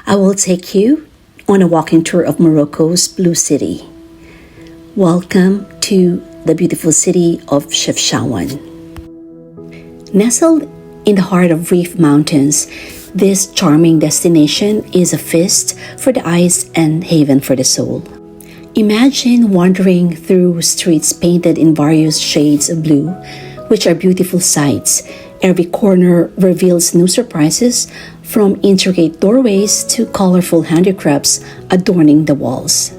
I will take you on a walking tour of Morocco's Blue City. Welcome to the beautiful city of Chefchaouen. Nestled in the heart of Reef Mountains, this charming destination is a feast for the eyes and haven for the soul. Imagine wandering through streets painted in various shades of blue, which are beautiful sights. Every corner reveals new surprises, from intricate doorways to colorful handicrafts adorning the walls.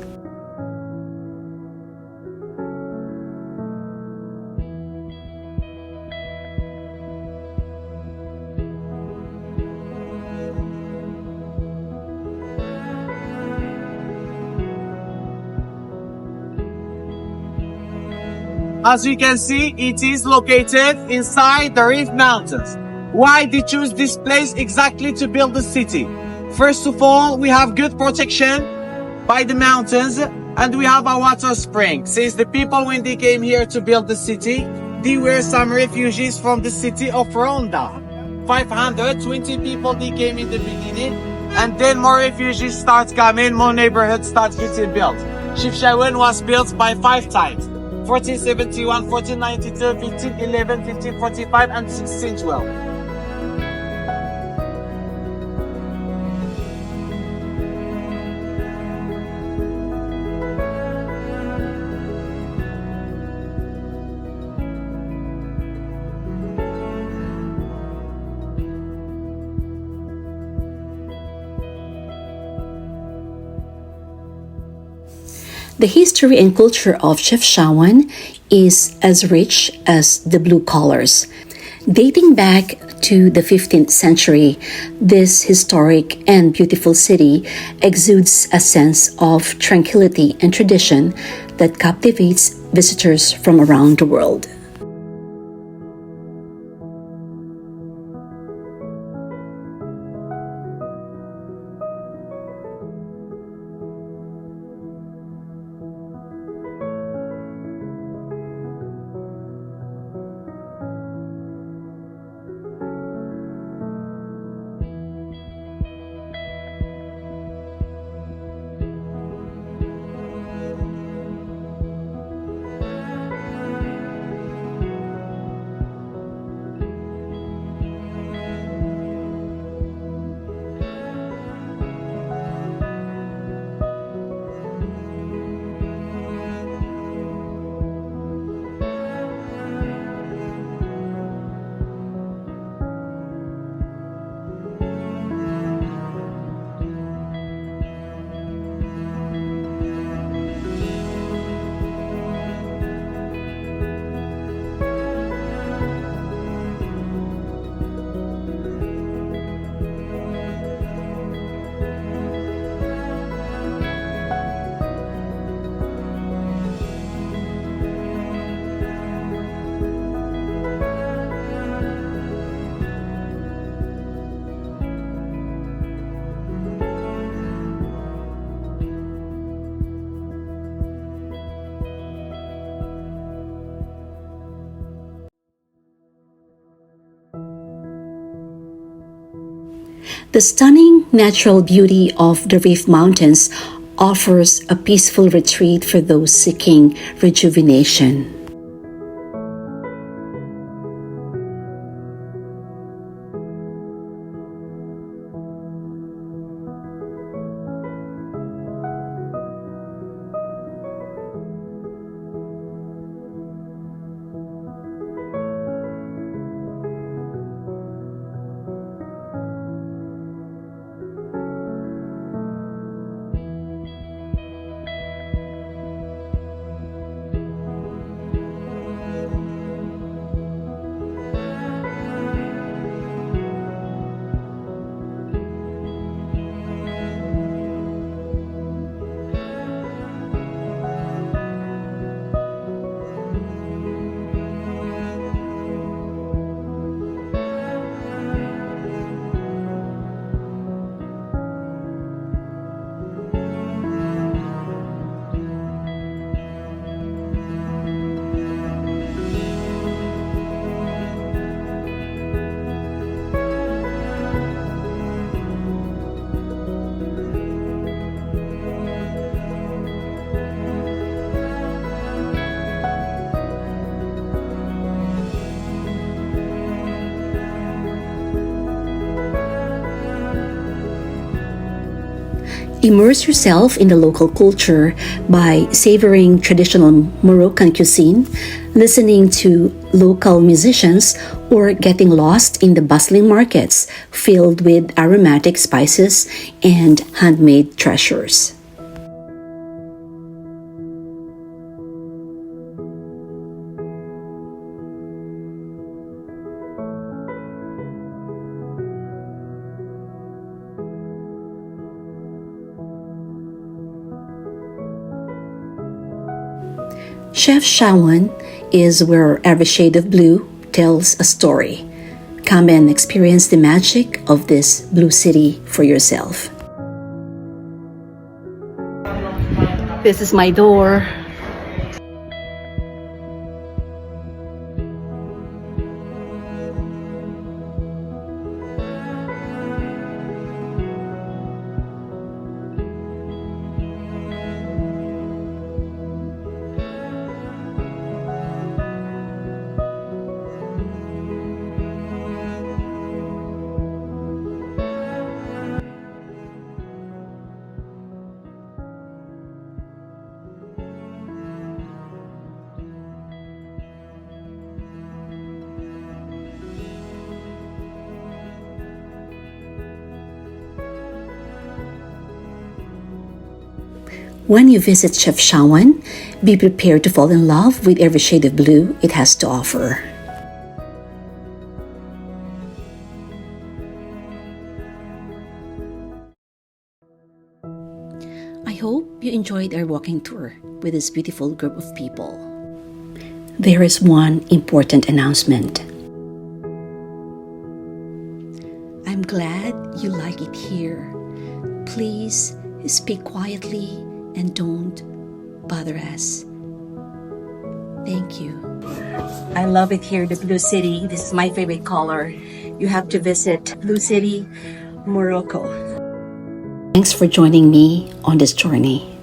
As you can see, it is located inside the Reef Mountains. Why did you choose this place exactly to build the city? First of all, we have good protection by the mountains and we have a water spring. Since the people, when they came here to build the city, they were some refugees from the city of Ronda. 520 people, they came in the beginning, and then more refugees start coming, more neighborhoods start getting built. Chefchaouen was built by 5 times. 1471, 1492, 1511, 1545, and 1612. The history and culture of Chefchaouen is as rich as the blue colors. Dating back to the 15th century, this historic and beautiful city exudes a sense of tranquility and tradition that captivates visitors from around the world. The stunning natural beauty of the Reef Mountains offers a peaceful retreat for those seeking rejuvenation. Immerse yourself in the local culture by savoring traditional Moroccan cuisine, listening to local musicians, or getting lost in the bustling markets filled with aromatic spices and handmade treasures. Chefchaouen is where every shade of blue tells a story. Come and experience the magic of this blue city for yourself. This is my door. When you visit Chefchaouen, be prepared to fall in love with every shade of blue it has to offer. I hope you enjoyed our walking tour with this beautiful group of people. There is one important announcement. I'm glad you like it here. Please speak quietly and don't bother us. Thank you. I love it here, the Blue City. This is my favorite color. You have to visit Blue City, Morocco. Thanks for joining me on this journey.